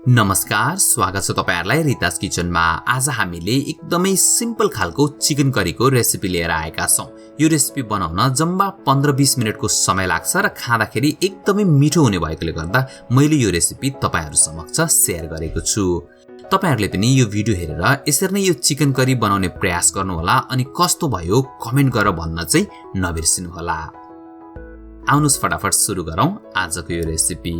नमस्कार, स्वागत छ तपाईहरुलाई रितास किचनमा। आज हामीले एकदमै सिम्पल खालको चिकन करीको रेसिपी लिएर आएका छौं। यो रेसिपी बनाउन जम्मा 15-20 मिनेटको समय लाग्छ र खाँदाखेरि एकदमै मिठो हुने भएकोले गर्दा मैले यो रेसिपी तपाईहरु समक्ष शेयर गरेको छु। तपाईहरुले पनि यो भिडियो हेरेर यसरी नै यो चिकन करी बनाउने प्रयास गर्नु होला अनि कस्तो भयो कमेन्ट गरेर भन्न चाहिँ नबिर्सिनु होला। आउनुस् फटाफट सुरु गरौँ आजको यो रेसिपी।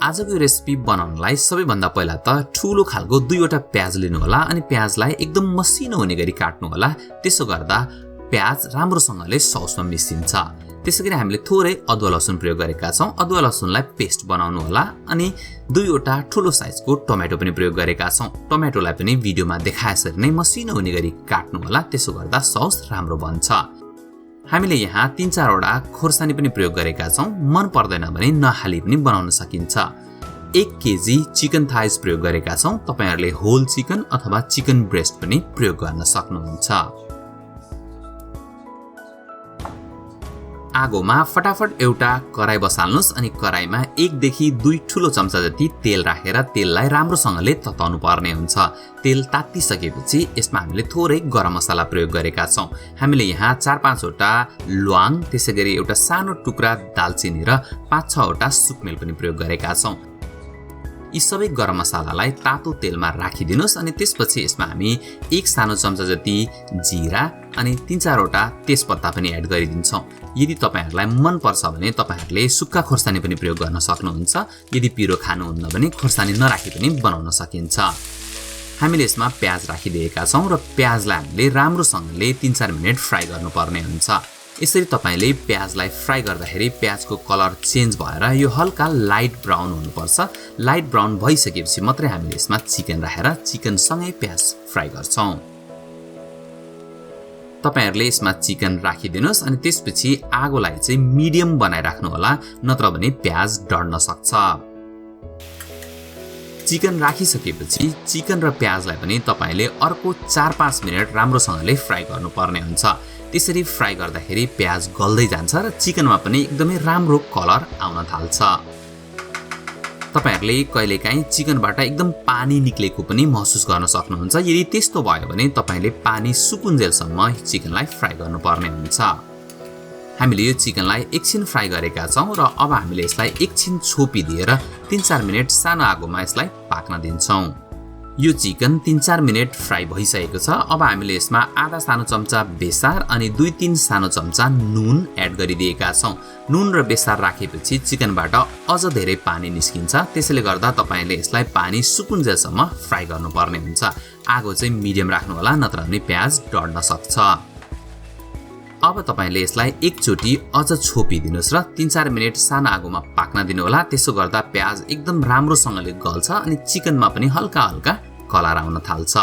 आजको रेसिपी बनाउनलाई सबैभन्दा पहिला त ठूलो खालको 2वटा प्याज लिनु होला अनि प्याजलाई एकदम मसिनो हुने गरी काट्नु होला। त्यसो गर्दा प्याज राम्रोसँगले ससमा मिसिन्छ। त्यसैगरी हामीले थोरै अदुवा लसुन प्रयोग गरेका छौं। अदुवा लसुनलाई पेस्ट बनाउनु होला अनि 2वटा ठूलो साइजको टमेटो पनि प्रयोग गरेका छौं। टमेटोलाई पनि भिडियोमा देखाएसरी नै मसिनो हुने गरी काट्नु होला। त्यसो गर्दा सस राम्रो बन्छ। हामीले यहाँ 3-4 वटा खोर्सानी पनि प्रयोग गरेका छौं। मन पर्दैन भने नहाली पनि बनाउन सकिन्छ। 1 केजी चिकन थाइज प्रयोग गरेका छौं। तपाईहरुले होल चिकन अथवा चिकन ब्रेस्ट पनि प्रयोग गर्न सक्नुहुन्छ। आगोमा फटाफट एउटा कराई बसाल्नुस् अनि कराईमा 1 देखि 2 ठूलो चम्चा जति तेल राखेर तेललाई राम्रोसँगले तताउनु पर्ने हुन्छ। तेल तातिसकेपछि यसमा हामीले थोरै गरम मसला प्रयोग गरेका छौं। हामीले यहाँ 4-5 वटा ल्वाङ, त्यसैगरी एउटा सानो टुक्रा दालचिनी र 5-6 वटा सुकमेल पनि प्रयोग गरेका छौं। यी सबै गरम मसलालाई तातो तेलमा राखिदिनुस् अनि त्यसपछि यसमा हामी 1 सानो चम्चा जति जीरा अनि 3-4 वटा तेजपत्ता पनि एड गरिदिन्छौं। यदि तपाईहरुलाई मन पर्छ भने तपाईहरुले सुक्खा खोर्सानी पनि प्रयोग गर्न सक्नुहुन्छ। यदि पिरो खानुहुन्न भने खोर्सानी नराखी पनि बनाउन सकिन्छ। हामीले यसमा प्याज राखिदिएका छौं र प्याजलाई हामीले राम्रोसँगले 3-4 मिनेट फ्राई गर्नुपर्ने हुन्छ। यसरी तपाईले प्याजलाई फ्राई गर्दाखेरि प्याजको कलर चेन्ज भएर यो हल्का लाइट ब्राउन हुनुपर्छ। लाइट ब्राउन भइसकेपछि मात्रै हामीले यसमा चिकन राखेर चिकन सँगै प्याज फ्राई गर्छौं। तपाईहरुले यसमा चिकन राखिदिनुस् अनि त्यसपछि आगोलाई चाहिँ मिडियम बनाइराख्नु होला, नत्र भने प्याज डढ्न सक्छ। चिकन राखिसकेपछि चिकन र प्याजलाई पनि तपाईले अर्को 4-5 मिनेट राम्रोसँगले फ्राई गर्नुपर्ने हुन्छ। त्यसरी फ्राई गर्दाखेरि प्याज गल्दै जान्छ र चिकनमा पनि एकदमै राम्रो कलर आउन थाल्छ। तपाईहरुले कहिलेकाहीँ चिकनबाट एकदम पानी निक्लेको पनि महसुस गर्न सक्नुहुन्छ। यदि त्यस्तो भयो भने तपाईले पानी सुकुन्जेलसम्म चिकनलाई फ्राई गर्नुपर्ने हुन्छ। हामीले यो चिकनलाई एकछिन फ्राई गरेका छौं र अब हामीले यसलाई एकछिन छोपिदिएर 3-4 मिनेट सानो आगोमा यसलाई पाक्न दिन्छौं। यो चिकन 3-4 मिनेट फ्राई भइसकेको छ। अब हामीले यसमा आधा सानो चम्चा बेसार अनि 2-3 सानो चम्चा नुन एड गरिदिएका छौं। नुन र बेसार राखेपछि चिकनबाट अझ धेरै पानी निस्किन्छ। त्यसैले गर्दा तपाईले यसलाई पानी सुकुन्जेलसम्म फ्राई गर्नुपर्ने हुन्छ। आगो चाहिँ मिडियम राख्नु होला, नत्र भने प्याज डढ्न सक्छ। अब तपाईले यसलाई एकचोटी अझ छोपिदिनुस् र 3-4 मिनेट सानो आगोमा पाक्न दिनु होला। त्यसो गर्दा प्याज एकदम राम्रोसँगले गल्छ अनि चिकनमा पनि हल्का हल्का कलर आउन थाल्छ।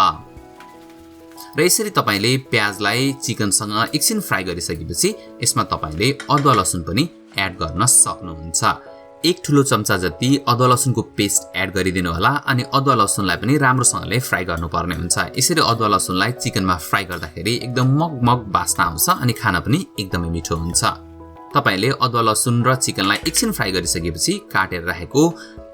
र यसरी तपाईले प्याजलाई चिकनसँग एकछिन फ्राई गरिसकेपछि यसमा तपाईले अदुवा लसुन पनि एड गर्न सक्नुहुन्छ। 1 ठूलो चम्चा जति अदुवा लसुनको पेस्ट एड गरिदिनु होला अनि अदुवा लसुनलाई पनि राम्रोसँगले फ्राई गर्नुपर्ने हुन्छ। यसरी अदुवा लसुनलाई चिकनमा फ्राई गर्दाखेरि एकदम मगमग बास्ना आउँछ अनि खान पनि एकदमै मिठो हुन्छ। तपाईले अदुवा लसुन र चिकनलाई एकछिन फ्राई गरिसकेपछि काटेर राखेको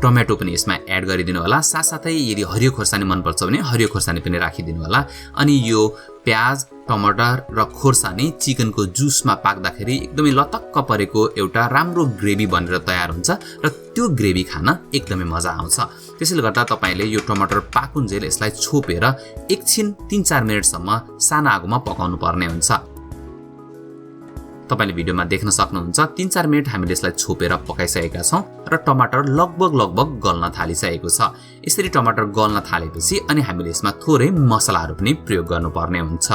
टमेटो पनि यसमा एड गरिदिनु होला। साथसाथै यदि हरियो खोर्सानी मन पर्छ भने हरियो खोर्सानी पनि राखिदिनु होला। अनि यो प्याज, टमाटर र खोर्सानी चिकनको जुसमा पाक्दाखेरि एकदमै लतक्क परेको एउटा राम्रो ग्रेभी बनेर तयार हुन्छ र त्यो ग्रेभी खान एकदमै मजा आउँछ। त्यसैले गर्दा तपाईले यो टमाटर पाकुन्जेल यसलाई छोपेर एकछिन 3-4 मिनेटसम्म सानो आगोमा पकाउनु पर्ने हुन्छ। तपाईले भिडियोमा देख्न सक्नुहुन्छ 3-4 मिनेट हामीले यसलाई छोपेर पकाइसकेका छौं र टमाटर लगभग गल्न थालिसकेको छ। यसरी टमाटर गल्न थालेपछि अनि हामीले यसमा थोरै मसलाहरू पनि प्रयोग गर्नुपर्ने हुन्छ।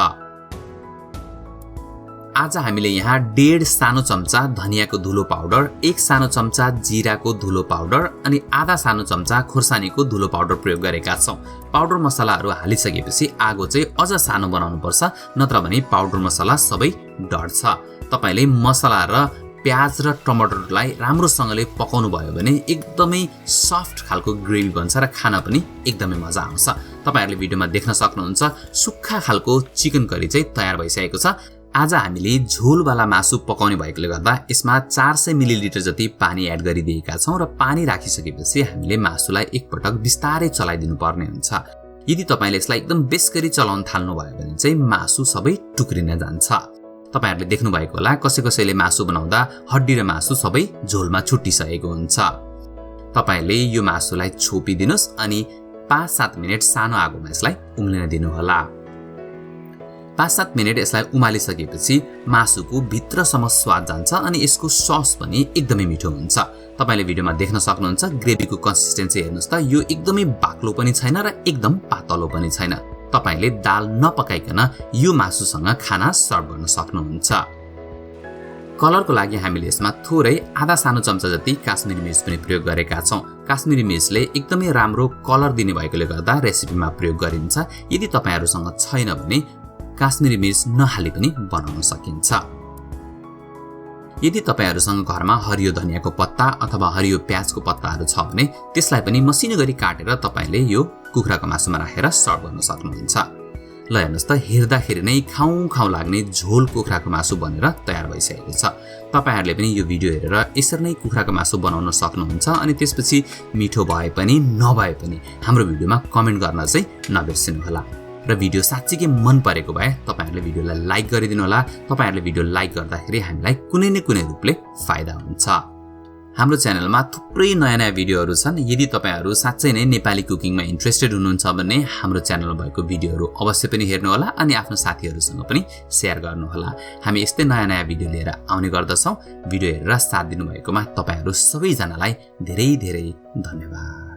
आज हामीले यहाँ 1.5 सानो चम्चा धनियाको धुलो पाउडर, 1 सानो चम्चा जीराको धुलो पाउडर अनि आधा सानो चम्चा खोर्सानीको धुलो पाउडर प्रयोग गरेका छौं। पाउडर मसलाहरू हालिसकेपछि आगो चाहिँ अझ सानो बनाउनु पर्छ, नत्र भने पाउडर मसला सबै डढ्छ। तपाईले मसला र प्याज र टमाटरलाई राम्रोसँगले पकाउनु भयो भने एकदमै सफ्ट खालको ग्रेभी बन्छ र खान पनि एकदमै मजा आउँछ। तपाईहरुले भिडियोमा देख्न सक्नुहुन्छ सुक्खा खालको चिकन करी चाहिँ तयार भइसकेको छ। आज हामीले झोलवाला मासु पकाउने भएकोले गर्दा यसमा 400 मिलिलिटर जति पानी एड गरिदिएका छौं र पानी राखिसकेपछि हामीले मासुलाई एकपटक बिस्तारै चलाइदिनु पर्ने हुन्छ। यदि तपाईले यसलाई एकदम बेसगरी चलाउन थाल्नु भयो भने चाहिँ मासु सबै टुक्रिन जान्छ। तपाईहरुले देख्नु भएको होला कसैले मासु बनाउँदा हड्डी र मासु सबै झोलमा छुट्टिसकेको हुन्छ। तपाईले यो मासुलाई छोपिदिनुस् अनि 5-7 मिनेट सानो आगोमा यसलाई उम्लिन दिनु होला। 5-7 मिनेट यसलाई उमालिसकेपछि मासुको भित्रसम्म स्वाद जान्छ अनि यसको सस पनि एकदमै मिठो हुन्छ। तपाईले भिडियोमा देख्न सक्नुहुन्छ ग्रेभीको कन्सिस्टेन्सी हेर्नुस् त यो एकदमै बाक्लो पनि छैन र एकदम पातलो पनि छैन। तपाईले दाल नपकाइकन यो मासुसँग खाना सर्भ गर्न सक्नुहुन्छ। कलरको लागि हामीले यसमा थोरै आधा सानो चम्चा जति काश्मिरी मिर्च पनि प्रयोग गरेका छौं। काश्मिरी मिर्चले एकदमै राम्रो कलर दिने भएकोले गर्दा रेसिपीमा प्रयोग गरिन्छ। यदि तपाईहरुसँग छैन भने काश्मिरी मिर्च नहाली पनि बनाउन सकिन्छ। यदि तपाईहरुसँग घरमा हरियो धनियाको पत्ता अथवा हरियो प्याजको पत्ताहरु छ भने त्यसलाई पनि मसिनो गरी काटेर तपाईले यो कुखुराको मासुमा राखेर सर्भ गर्न सक्नुहुन्छ। ल हेर्नुस् त हेर्दाखेरि नै खाऊ लाग्ने झोल कुखुराको मासु बनेर तयार भइसकेको छ। तपाईहरुले पनि यो भिडियो हेरेर यसरी नै कुखुराको मासु बनाउन सक्नुहुन्छ अनि त्यसपछि मिठो भए पनि नभए पनि हाम्रो भिडियोमा कमेन्ट गर्न चाहिँ नबिर्सिनु होला। र भिडियो साच्चै मन परेको भए तपाईहरुले भिडियोलाई लाइक गरिदिनु होला। तपाईहरुले भिडियो लाइक गर्दाखेरि हामीलाई कुनै न कुनै रूपले फाइदा हुन्छ। हाम्रो च्यानलमा थुप्रै नयाँ भिडियोहरु छन्। यदि तपाईहरु साच्चै नै नेपाली कुकिङमा इन्ट्रेस्टेड हुनुहुन्छ भने हाम्रो च्यानलमा भएको भिडियोहरु अवश्य पनि हेर्नु होला अनि आफ्नो साथीहरुसँग पनि शेयर गर्नु होला। हामी यस्तै नयाँ भिडियो लिएर आउने गर्दछौं। भिडियो हेरेर साथ दिनु भएकोमा तपाईहरु सबैजनालाई धेरै धेरै धन्यवाद।